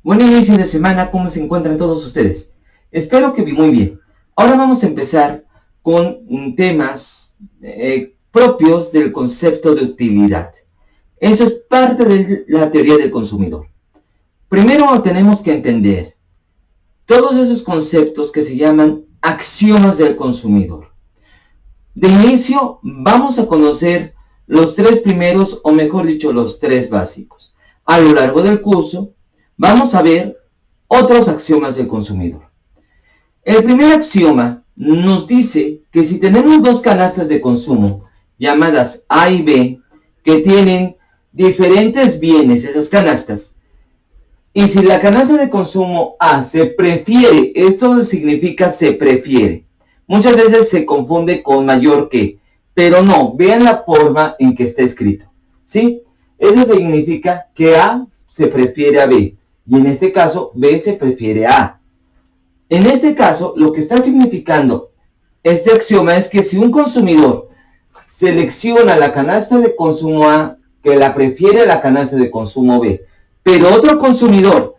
Buen inicio de semana, ¿cómo se encuentran todos ustedes? Espero que muy bien. Ahora vamos a empezar con temas propios del concepto de utilidad. Eso es parte de la teoría del consumidor. Primero tenemos que entender todos esos conceptos que se llaman axiomas del consumidor. De inicio vamos a conocer los tres primeros, o mejor dicho, los tres básicos. A lo largo del curso vamos a ver otros axiomas del consumidor. El primer axioma nos dice que si tenemos dos canastas de consumo llamadas A y B, que tienen diferentes bienes, esas canastas, y si la canasta de consumo A se prefiere, esto significa se prefiere. Muchas veces se confunde con mayor que, pero no, vean la forma en que está escrito, ¿sí? Eso significa que A se prefiere a B, y en este caso B se prefiere a A. En este caso, lo que está significando este axioma es que si un consumidor selecciona la canasta de consumo A, que la prefiere a la canasta de consumo B, pero otro consumidor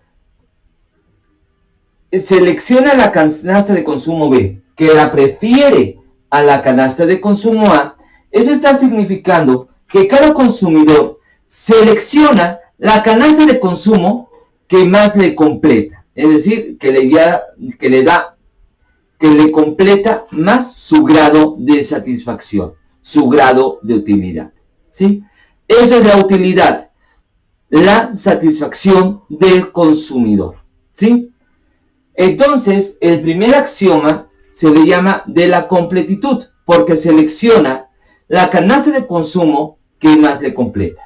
selecciona la canasta de consumo B, que la prefiere a la canasta de consumo A, eso está significando que cada consumidor selecciona la canasta de consumo que más le completa. Es decir, que le completa más su grado de satisfacción, su grado de utilidad. ¿Sí? Esa es la utilidad, la satisfacción del consumidor. ¿Sí? Entonces, el primer axioma se le llama de la completitud, porque selecciona la canasta de consumo que más le completa.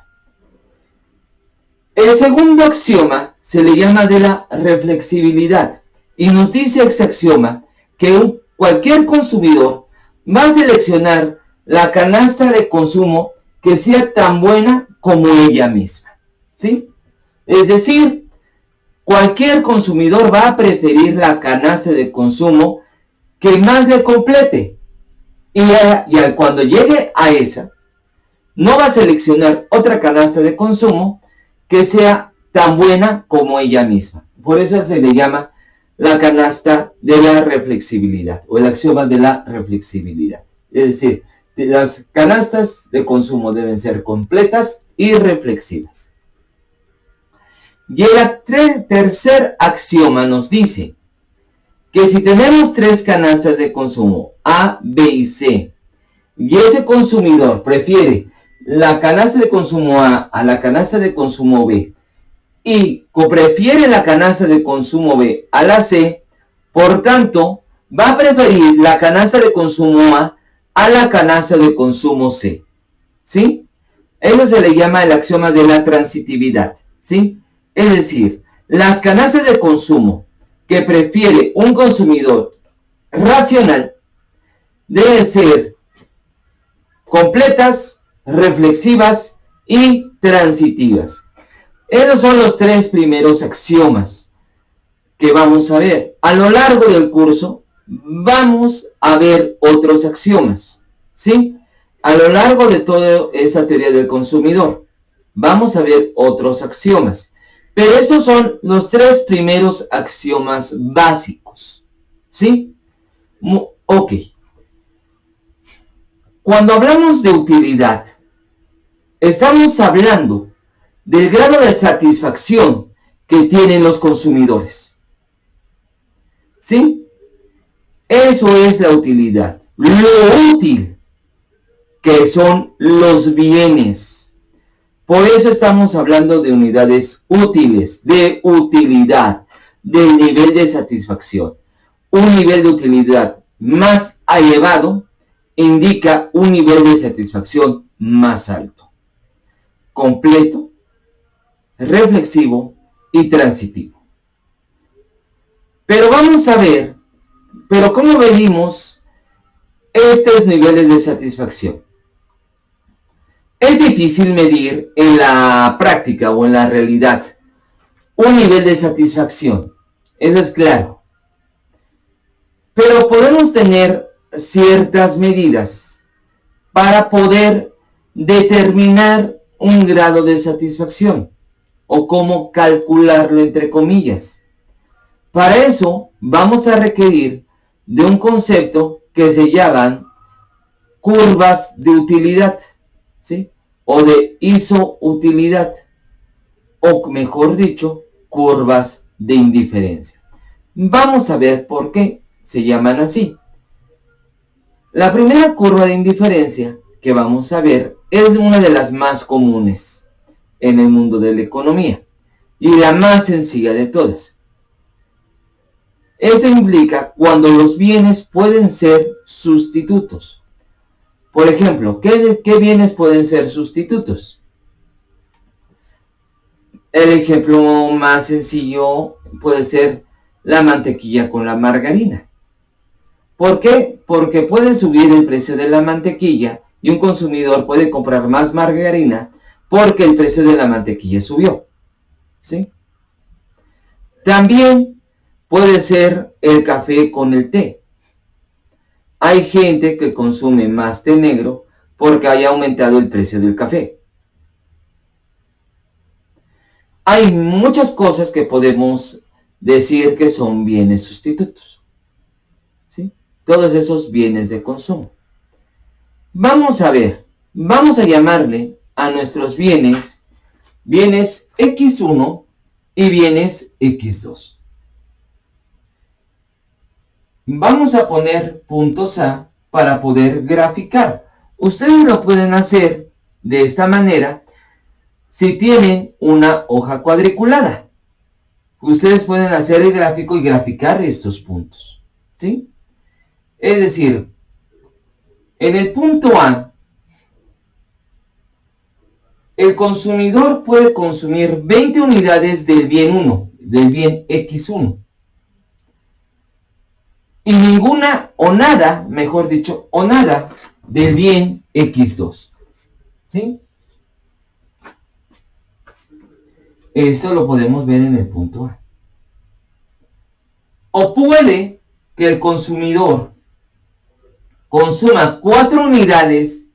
El segundo axioma se le llama de la reflexibilidad, y nos dice ese axioma que cualquier consumidor va a seleccionar la canasta de consumo que sea tan buena como ella misma. ¿Sí? Es decir, cualquier consumidor va a preferir la canasta de consumo que más le complete. Y cuando llegue a esa, no va a seleccionar otra canasta de consumo que sea tan buena como ella misma. Por eso se le llama la canasta de la reflexibilidad, o el axioma de la reflexibilidad. Es decir, las canastas de consumo deben ser completas y reflexivas. Y el tercer axioma nos dice que si tenemos tres canastas de consumo, A, B y C, y ese consumidor prefiere la canasta de consumo A la canasta de consumo B, y prefiere la canasta de consumo B a la C, por tanto, va a preferir la canasta de consumo a la canasta de consumo C. ¿Sí? Eso se le llama el axioma de la transitividad. ¿Sí? Es decir, las canastas de consumo que prefiere un consumidor racional deben ser completas, reflexivas y transitivas. Esos son los tres primeros axiomas que vamos a ver. A lo largo del curso vamos a ver otros axiomas, ¿sí? A lo largo de toda esa teoría del consumidor vamos a ver otros axiomas. Pero esos son los tres primeros axiomas básicos, ¿sí? Ok. Cuando hablamos de utilidad, estamos hablando del grado de satisfacción que tienen los consumidores. ¿Sí? Eso es la utilidad. Lo útil, que son los bienes. Por eso estamos hablando de unidades útiles, de utilidad, del nivel de satisfacción. Un nivel de utilidad más elevado indica un nivel de satisfacción más alto, completo, reflexivo y transitivo. Pero vamos a ver, ¿cómo medimos estos niveles de satisfacción? Es difícil medir en la práctica o en la realidad un nivel de satisfacción, eso es claro. Pero podemos tener ciertas medidas para poder determinar un grado de satisfacción. o cómo calcularlo entre comillas. Para eso vamos a requerir de un concepto que se llaman curvas de utilidad, ¿sí? O de isoutilidad, o mejor dicho, curvas de indiferencia. Vamos a ver por qué se llaman así. La primera curva de indiferencia que vamos a ver es una de las más comunes en el mundo de la economía y la más sencilla de todas. Eso implica cuando los bienes pueden ser sustitutos. Por ejemplo, ¿qué bienes pueden ser sustitutos? El ejemplo más sencillo puede ser la mantequilla con la margarina. ¿Por qué? Porque puede subir el precio de la mantequilla y un consumidor puede comprar más margarina porque el precio de la mantequilla subió, ¿sí? También puede ser el café con el té. Hay gente que consume más té negro porque haya aumentado el precio del café. Hay muchas cosas que podemos decir que son bienes sustitutos, ¿sí? Todos esos bienes de consumo. Vamos a ver, vamos a llamarle a nuestros bienes X1 y bienes X2. Vamos a poner puntos A para poder graficar. Ustedes lo pueden hacer de esta manera si tienen una hoja cuadriculada. Ustedes pueden hacer el gráfico y graficar estos puntos, ¿sí? Es decir, en el punto A, el consumidor puede consumir 20 unidades del bien 1, del bien X1. Y ninguna o nada, mejor dicho, o nada del bien X2, ¿sí? Esto lo podemos ver en el punto A. O puede que el consumidor consuma 4 unidades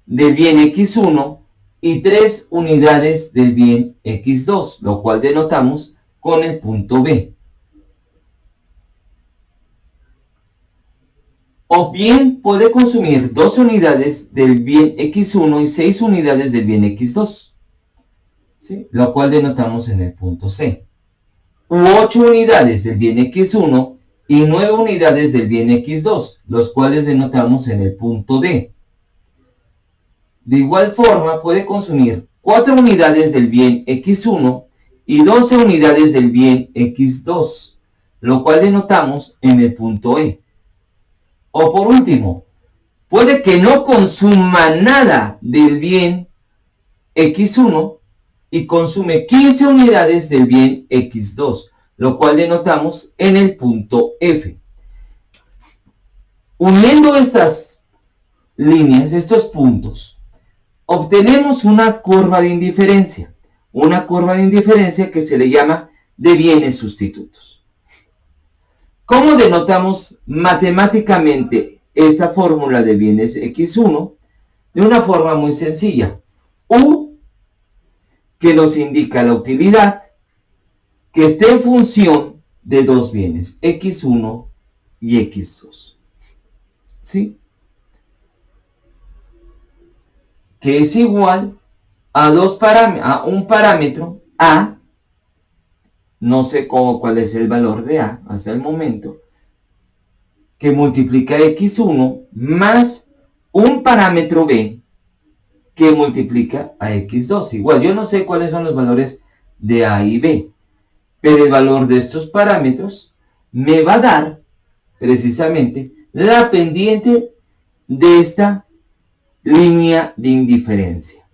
del bien X1 y 3 unidades del bien X2, lo cual denotamos con el punto B. O bien puede consumir 2 unidades del bien X1 y 6 unidades del bien X2, ¿sí? Lo cual denotamos en el punto C. U 8 unidades del bien X1 y 9 unidades del bien X2, los cuales denotamos en el punto D. De igual forma, puede consumir 4 unidades del bien X1 y 12 unidades del bien X2, lo cual denotamos en el punto E. O por último, puede que no consuma nada del bien X1 y consume 15 unidades del bien X2, lo cual denotamos en el punto F. Uniendo estas líneas, estos puntos, obtenemos una curva de indiferencia. Una curva de indiferencia que se le llama de bienes sustitutos. ¿Cómo denotamos matemáticamente esta fórmula de bienes X1? De una forma muy sencilla. U, que nos indica la utilidad, que esté en función de dos bienes, X1 y X2. ¿Sí? Que es igual a un parámetro A, no sé cuál es el valor de A hasta el momento, que multiplica X1 más un parámetro B que multiplica a X2. Igual, yo no sé cuáles son los valores de A y B, pero el valor de estos parámetros me va a dar precisamente la pendiente de esta línea de indiferencia,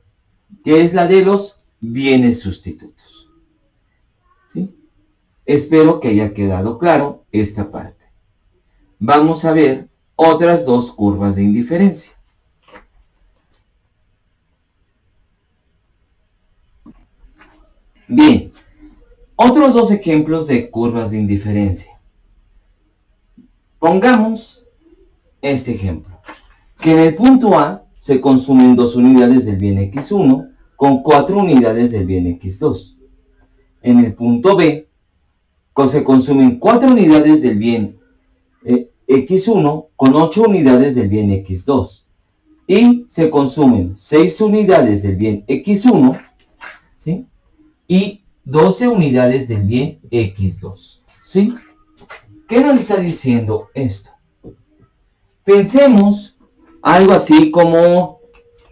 que es la de los bienes sustitutos. ¿Sí? Espero que haya quedado claro esta parte. Vamos a ver otras dos curvas de indiferencia. Bien, otros dos ejemplos de curvas de indiferencia. Pongamos este ejemplo, que en el punto A se consumen 2 unidades del bien X1 con 4 unidades del bien X2. en el punto B, se consumen 4 unidades del bien X1 con 8 unidades del bien X2. Y se consumen 6 unidades del bien X1, ¿sí? Y 12 unidades del bien X2, ¿sí? ¿Qué nos está diciendo esto? Pensemos algo así como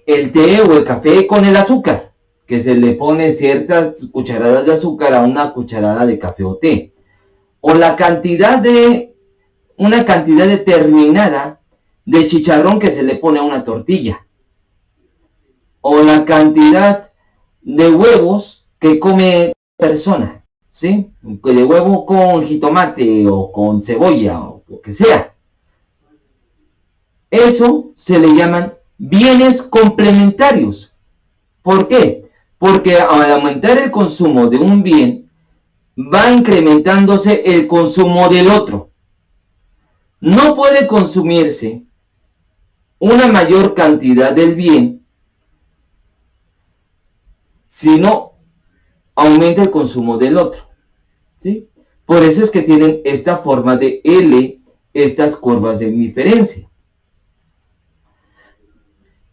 el té o el café con el azúcar, que se le pone ciertas cucharadas de azúcar a una cucharada de café o té, o una cantidad determinada de chicharrón que se le pone a una tortilla, o la cantidad de huevos que come persona, ¿sí? De huevo con jitomate o con cebolla o lo que sea. Eso se le llaman bienes complementarios. ¿Por qué? Porque al aumentar el consumo de un bien, va incrementándose el consumo del otro. No puede consumirse una mayor cantidad del bien si no aumenta el consumo del otro, ¿sí? Por eso es que tienen esta forma de L, estas curvas de diferencia.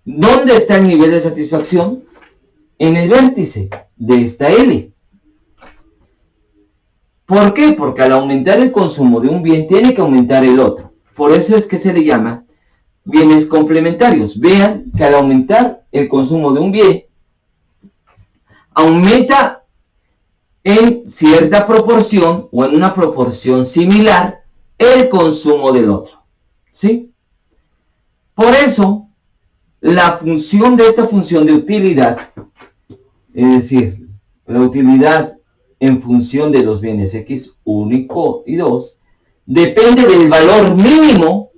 ¿Dónde está el nivel de satisfacción? En el vértice de esta L. ¿Por qué? Porque al aumentar el consumo de un bien tiene que aumentar el otro. Por eso es que se le llama bienes complementarios. Vean que al aumentar el consumo de un bien, aumenta en cierta proporción o en una proporción similar el consumo del otro, ¿sí? Por eso, la función de esta función de utilidad, es decir, la utilidad en función de los bienes X1 y 2, depende del valor mínimo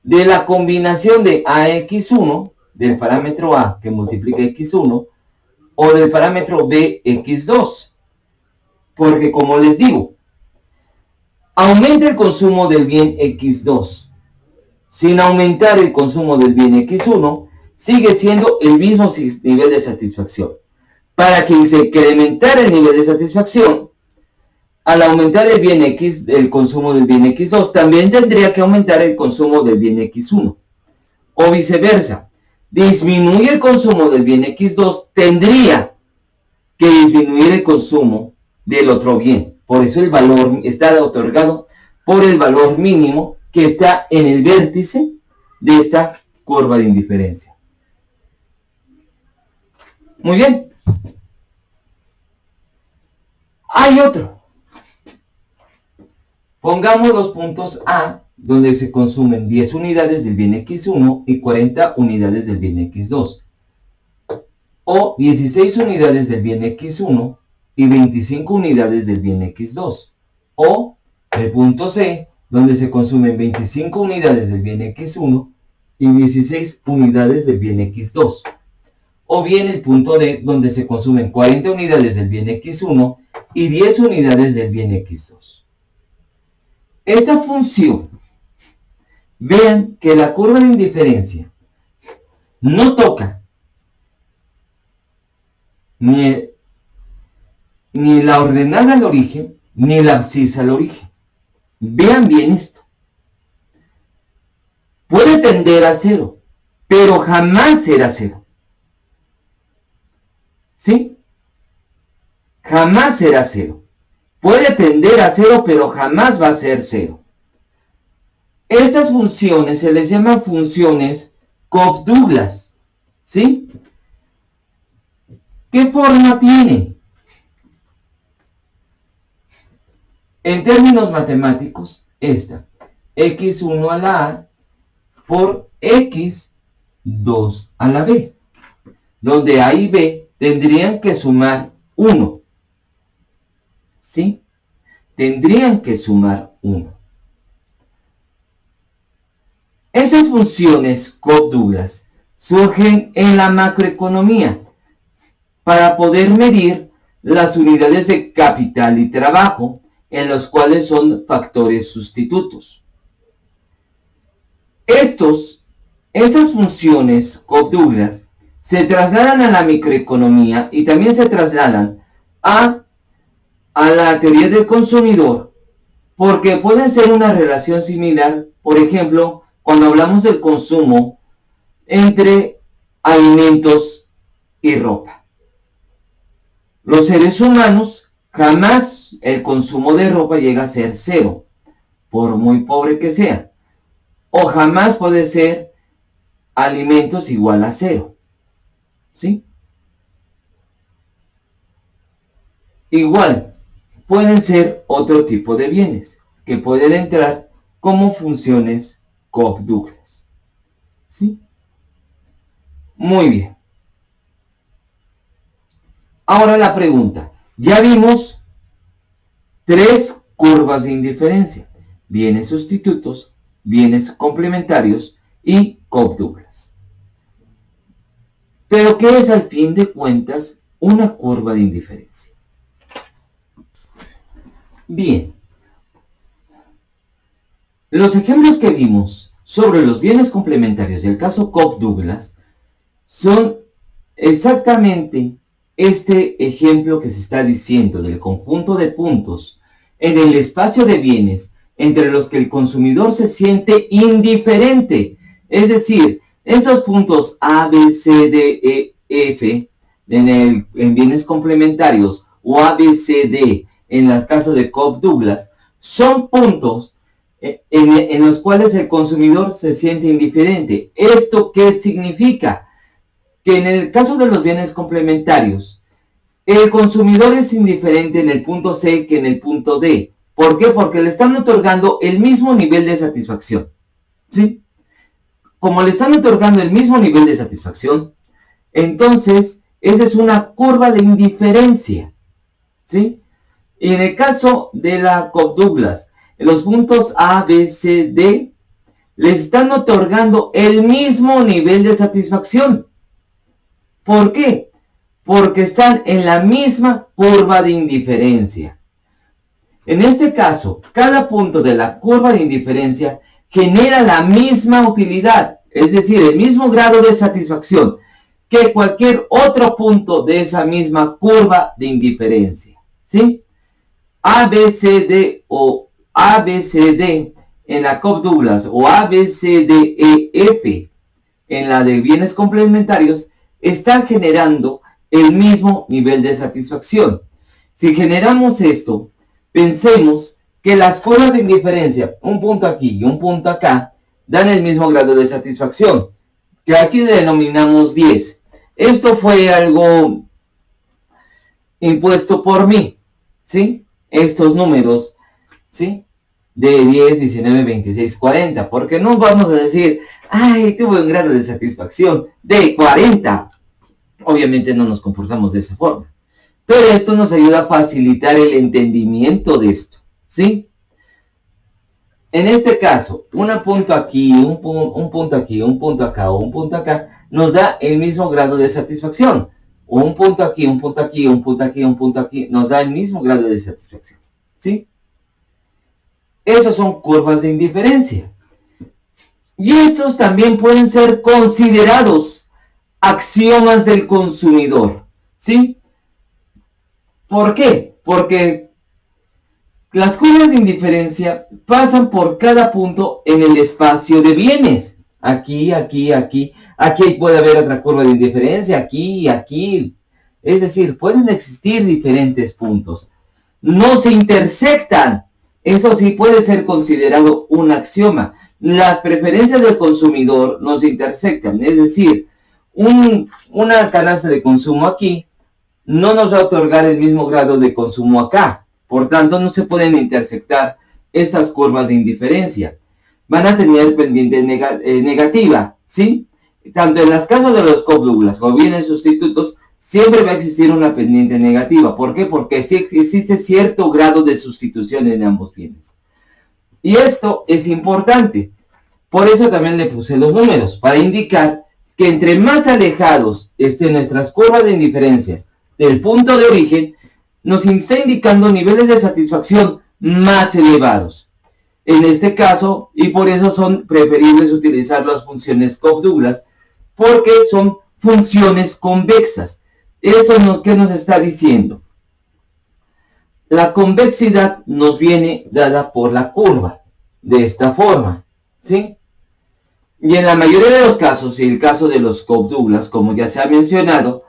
de la combinación de AX1, del parámetro A que multiplica X1, o del parámetro BX2. Porque como les digo, aumenta el consumo del bien X2. Sin aumentar el consumo del bien X1, sigue siendo el mismo nivel de satisfacción. Para que se incrementara el nivel de satisfacción, al aumentar el bien X, el consumo del bien X2, también tendría que aumentar el consumo del bien X1. O viceversa, disminuye el consumo del bien X2, tendría que disminuir el consumo del otro bien. Por eso el valor está otorgado por el valor mínimo que está en el vértice de esta curva de indiferencia. Muy bien. Hay otro. Pongamos los puntos A, donde se consumen 10 unidades del bien X1 y 40 unidades del bien X2. O 16 unidades del bien X1 y 25 unidades del bien X2. O el punto C, donde se consumen 25 unidades del bien X1 y 16 unidades del bien X2. O bien el punto D, donde se consumen 40 unidades del bien X1 y 10 unidades del bien X2. Esta función, vean que la curva de indiferencia no toca ni la ordenada al origen, ni la abscisa al origen. Vean bien esto. Puede tender a cero, pero jamás será cero. ¿Sí? Jamás será cero. Puede tender a cero, pero jamás va a ser cero. Estas funciones se les llaman funciones Cobb-Douglas. ¿Sí? ¿Qué forma tienen? En términos matemáticos, esta, x1 a la a por x2 a la b, donde a y b tendrían que sumar 1. ¿Sí? Tendrían que sumar 1. Esas funciones Cobb-Douglas surgen en la macroeconomía para poder medir las unidades de capital y trabajo, en los cuales son factores sustitutos. Estas funciones Cobb-Douglas se trasladan a la microeconomía y también se trasladan a la teoría del consumidor, porque pueden ser una relación similar, por ejemplo, cuando hablamos del consumo entre alimentos y ropa. Los seres humanos, jamás el consumo de ropa llega a ser cero, por muy pobre que sea, o jamás puede ser alimentos igual a cero, ¿sí? Igual, pueden ser otro tipo de bienes que pueden entrar como funciones Cobb-Douglas, ¿sí? Muy bien. Ahora la pregunta. Ya vimos 3 curvas de indiferencia. Bienes sustitutos, bienes complementarios y Cobb-Douglas. Pero ¿qué es al fin de cuentas una curva de indiferencia? Bien. Los ejemplos que vimos sobre los bienes complementarios del caso Cobb-Douglas son exactamente este ejemplo que se está diciendo del conjunto de puntos en el espacio de bienes entre los que el consumidor se siente indiferente. Es decir, esos puntos A, B, C, D, E, F en bienes complementarios o A, B, C, D en el caso de Cobb-Douglas son puntos en los cuales el consumidor se siente indiferente. ¿Esto qué significa? Que en el caso de los bienes complementarios, el consumidor es indiferente en el punto C que en el punto D. ¿Por qué? Porque le están otorgando el mismo nivel de satisfacción, ¿sí? Como le están otorgando el mismo nivel de satisfacción, entonces esa es una curva de indiferencia, ¿sí? Y en el caso de la Cobb-Douglas, los puntos A, B, C, D les están otorgando el mismo nivel de satisfacción. ¿Por qué? Porque están en la misma curva de indiferencia. En este caso, cada punto de la curva de indiferencia genera la misma utilidad, es decir, el mismo grado de satisfacción que cualquier otro punto de esa misma curva de indiferencia, ¿sí? A, B, C, D o A, B, C, D en la Cobb-Douglas o A, B, C, D, E, F en la de bienes complementarios están generando el mismo nivel de satisfacción. Si generamos esto, pensemos que las curvas de indiferencia, un punto aquí y un punto acá, dan el mismo grado de satisfacción, que aquí denominamos 10. Esto fue algo impuesto por mí, ¿sí? Estos números, ¿sí? De 10, 19, 26, 40, porque no vamos a decir, ay, tuve un grado de satisfacción de 40. Obviamente no nos comportamos de esa forma. Pero esto nos ayuda a facilitar el entendimiento de esto, ¿sí? En este caso, un punto aquí, un punto aquí, un punto acá o un punto acá, nos da el mismo grado de satisfacción. Un punto aquí, un punto aquí, un punto aquí, un punto aquí, nos da el mismo grado de satisfacción, ¿sí? Esas son curvas de indiferencia. Y estos también pueden ser considerados axiomas del consumidor, ¿sí? ¿Por qué? Porque las curvas de indiferencia pasan por cada punto en el espacio de bienes. Aquí, aquí, aquí. Aquí puede haber otra curva de indiferencia, aquí, aquí. Es decir, pueden existir diferentes puntos. No se intersectan. Eso sí puede ser considerado un axioma. Las preferencias del consumidor no se intersectan. Es decir, una canasta de consumo aquí no nos va a otorgar el mismo grado de consumo acá. Por tanto, no se pueden intersectar estas curvas de indiferencia. Van a tener pendiente negativa, ¿sí? Tanto en los casos de los Cobb-Douglas o bienes sustitutos, siempre va a existir una pendiente negativa. ¿Por qué? Porque sí existe cierto grado de sustitución en ambos bienes. Y esto es importante. Por eso también le puse los números, para indicar que entre más alejados estén nuestras curvas de indiferencias del punto de origen, nos está indicando niveles de satisfacción más elevados. En este caso, y por eso son preferibles utilizar las funciones Cobb-Douglas, porque son funciones convexas. ¿Eso qué nos está diciendo? La convexidad nos viene dada por la curva, de esta forma, ¿sí? Y en la mayoría de los casos, y el caso de los Cobb-Douglas, como ya se ha mencionado,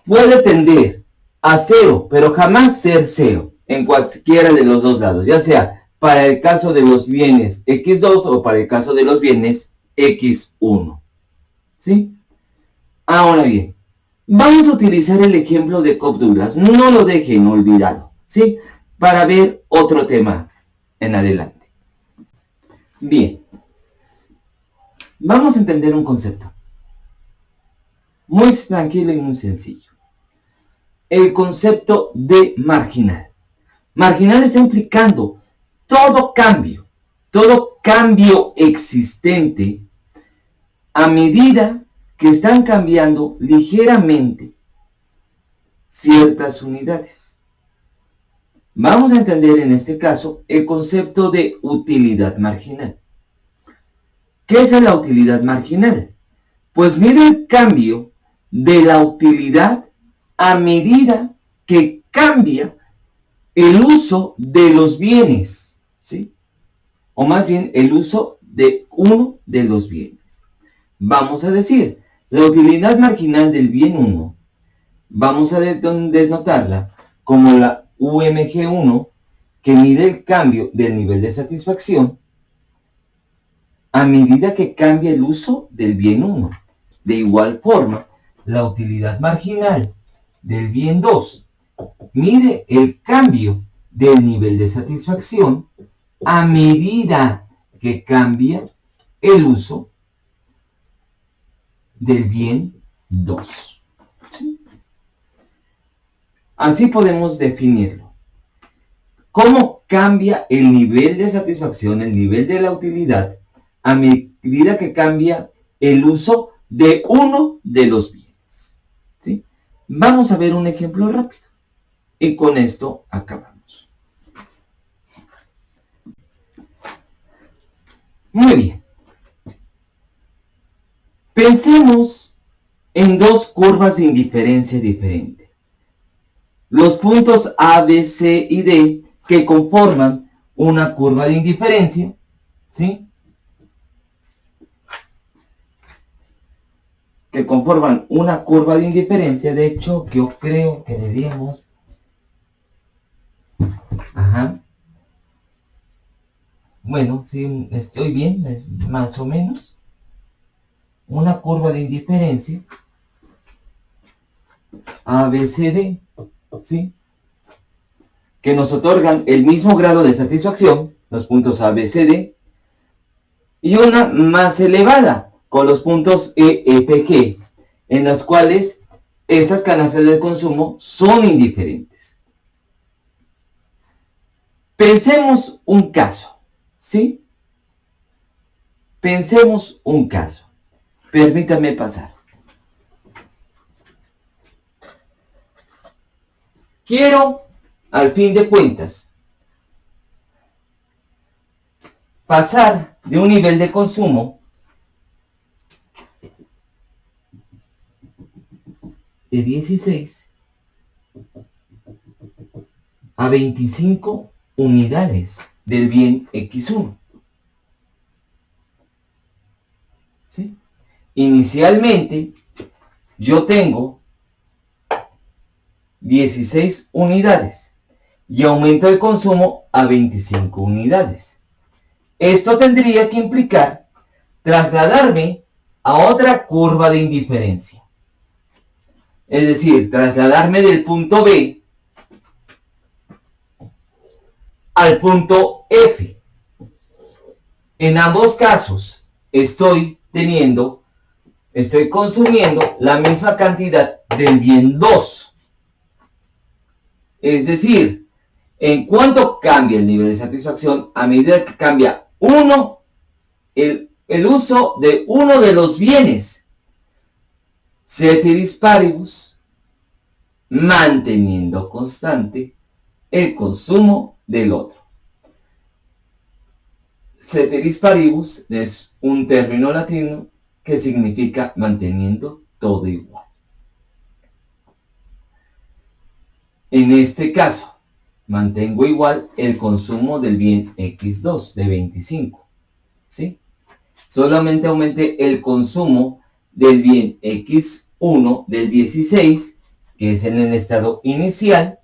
puede tender a cero, pero jamás ser cero, en cualquiera de los dos lados, ya sea para el caso de los bienes X2 o para el caso de los bienes X1, ¿sí? Ahora bien, vamos a utilizar el ejemplo de Cobb-Douglas, no lo dejen olvidado, ¿sí? Para ver otro tema en adelante. Bien, vamos a entender un concepto muy tranquilo y muy sencillo. El concepto de marginal. Marginal está implicando todo cambio existente a medida que están cambiando ligeramente ciertas unidades. Vamos a entender en este caso el concepto de utilidad marginal. ¿Qué es la utilidad marginal? Pues mide el cambio de la utilidad a medida que cambia el uso de los bienes, ¿sí? O más bien el uso de uno de los bienes. Vamos a decir, la utilidad marginal del bien 1, vamos a denotarla como la UMG1, que mide el cambio del nivel de satisfacción a medida que cambia el uso del bien 1. De igual forma, la utilidad marginal del bien 2 mide el cambio del nivel de satisfacción a medida que cambia el uso del bien 2. ¿Sí? Así podemos definirlo. ¿Cómo cambia el nivel de satisfacción, el nivel de la utilidad, a medida que cambia el uso de uno de los bienes? ¿Sí? Vamos a ver un ejemplo rápido. Y con esto acabamos. Muy bien. Pensemos en dos curvas de indiferencia diferente. Los puntos A, B, C y D que conforman una curva de indiferencia, ¿sí? Que conforman una curva de indiferencia. De hecho, yo creo que deberíamos... Ajá. Bueno, sí, estoy bien, es más o menos. Una curva de indiferencia A, B, C, D, ¿sí? Que nos otorgan el mismo grado de satisfacción, los puntos A, B, C, D, y una más elevada, con los puntos E, F, G, en las cuales estas canastas de consumo son indiferentes. Pensemos un caso, ¿sí? Pensemos un caso. Permítame pasar. Quiero, al fin de cuentas, pasar de un nivel de consumo de 16 a 25 unidades del bien X1. ¿Sí? Inicialmente, yo tengo 16 unidades y aumento el consumo a 25 unidades. Esto tendría que implicar trasladarme a otra curva de indiferencia. Es decir, trasladarme del punto B al punto F. En ambos casos estoy consumiendo la misma cantidad del bien 2. Es decir, en cuanto cambia el nivel de satisfacción, a medida que cambia el uso de uno de los bienes, ceteris paribus, manteniendo constante el consumo del otro. Ceteris paribus es un término latino que significa manteniendo todo igual. En este caso, mantengo igual el consumo del bien X2 de 25, ¿sí? Solamente aumenté el consumo del bien X1 del 16, que es en el estado inicial,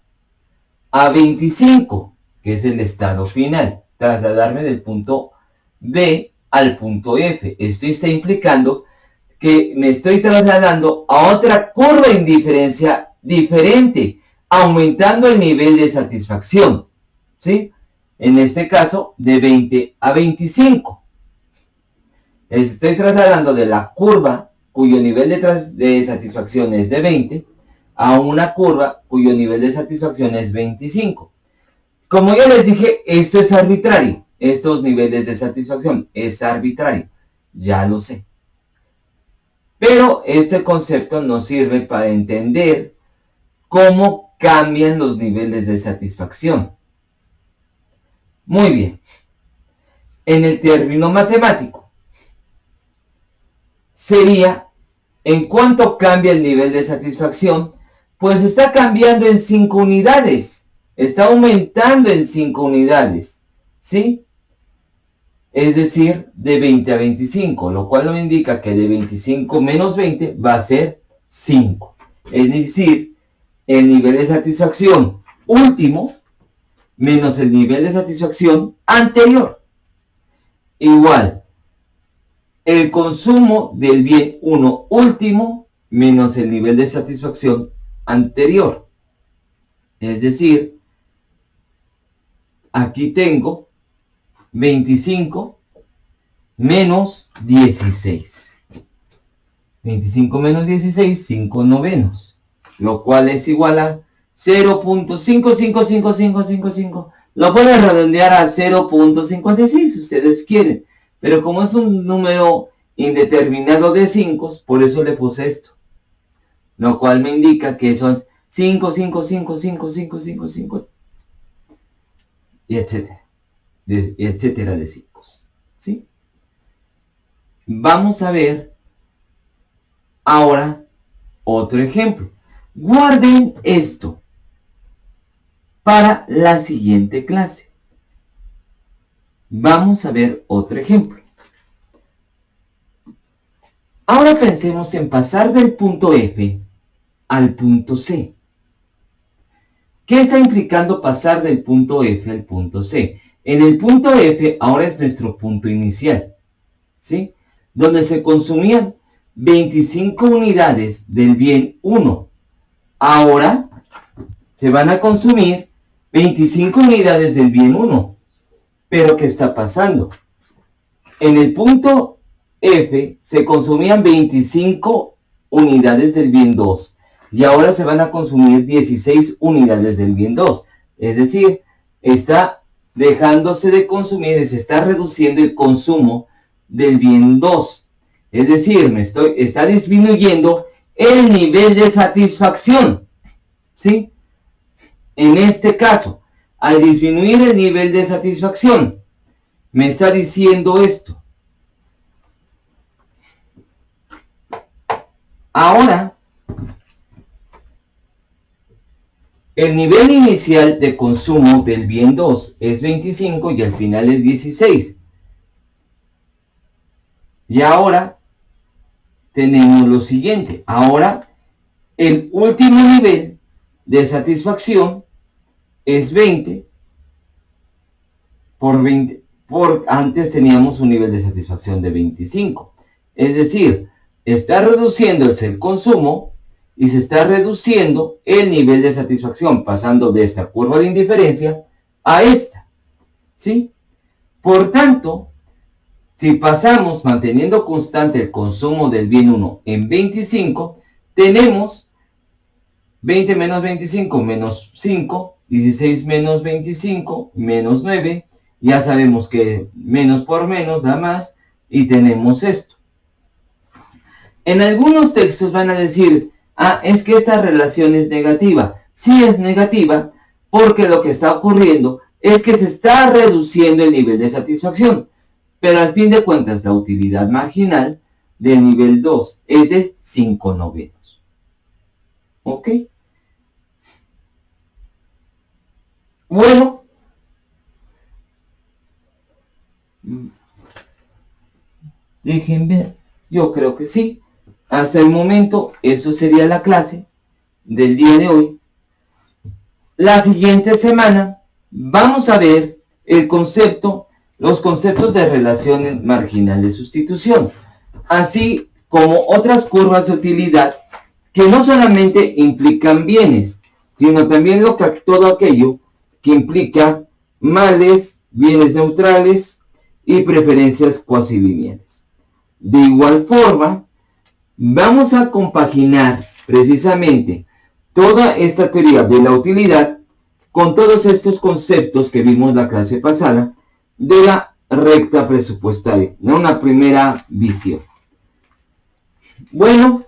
a 25, que es el estado final. Trasladarme del punto B al punto F. Esto está implicando que me estoy trasladando a otra curva de indiferencia diferente, aumentando el nivel de satisfacción, ¿sí? En este caso, de 20 a 25. Estoy trasladando de la curva cuyo nivel de satisfacción es de 20 a una curva cuyo nivel de satisfacción es 25. Como ya les dije, esto es arbitrario. Estos niveles de satisfacción es arbitrario. Ya lo sé. Pero este concepto nos sirve para entender cómo cambian los niveles de satisfacción. Muy bien. En el término matemático, sería, ¿en cuánto cambia el nivel de satisfacción? Pues está cambiando en 5 unidades. Está aumentando en 5 unidades. ¿Sí? Es decir, de 20 a 25, lo cual nos indica que de 25 menos 20 va a ser 5. Es decir, el nivel de satisfacción último menos el nivel de satisfacción anterior. Igual, el consumo del bien 1 último menos el nivel de satisfacción anterior. Es decir, aquí tengo 25 menos 16. 25 menos 16, 5 novenos. Lo cual es igual a 0.555555. Lo pueden redondear a 0.56 si ustedes quieren. Pero como es un número indeterminado de 5, por eso le puse esto. Lo cual me indica que son 5, 5, 5, 5, 5, 5, 5. Y etcétera. Etcétera de 5. ¿Sí? Vamos a ver ahora otro ejemplo. Guarden esto para la siguiente clase. Vamos a ver otro ejemplo. Ahora pensemos en pasar del punto F al punto C. ¿Qué está implicando pasar del punto F al punto C? En el punto F ahora es nuestro punto inicial, ¿sí? Donde se consumían 25 unidades del bien 1. Ahora se van a consumir 25 unidades del bien 1. Pero ¿qué está pasando? En el punto F se consumían 25 unidades del bien 2. Y ahora se van a consumir 16 unidades del bien 2. Es decir, está dejándose de consumir, se está reduciendo el consumo del bien 2. Es decir, está disminuyendo el nivel de satisfacción. ¿Sí? En este caso, al disminuir el nivel de satisfacción, me está diciendo esto. Ahora, el nivel inicial de consumo del bien 2 es 25 y al final es 16. Y ahora tenemos lo siguiente. Ahora, el último nivel de satisfacción es 20 por 20. Antes teníamos un nivel de satisfacción de 25. Es decir, está reduciéndose el consumo y se está reduciendo el nivel de satisfacción, pasando de esta curva de indiferencia a esta. ¿Sí? Por tanto, si pasamos manteniendo constante el consumo del bien 1 en 25, tenemos 20 menos 25 menos 5, 16 menos 25 menos 9. Ya sabemos que menos por menos da más y tenemos esto. En algunos textos van a decir, es que esta relación es negativa. Sí es negativa porque lo que está ocurriendo es que se está reduciendo el nivel de satisfacción. Pero al fin de cuentas la utilidad marginal de nivel 2, es de 5/9. ¿Ok? Bueno, dejen ver, yo creo que sí. Hasta el momento, eso sería la clase del día de hoy. La siguiente semana vamos a ver los conceptos de relación marginal de sustitución, así como otras curvas de utilidad que no solamente implican bienes, sino también todo aquello que implica males, bienes neutrales y preferencias cuasilineales. De igual forma, vamos a compaginar precisamente toda esta teoría de la utilidad con todos estos conceptos que vimos la clase pasada de la recta presupuestaria, ¿no? Una primera visión. Bueno,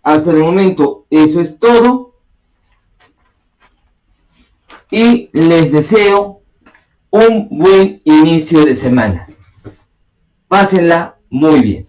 hasta el momento eso es todo y les deseo un buen inicio de semana. Pásenla muy bien.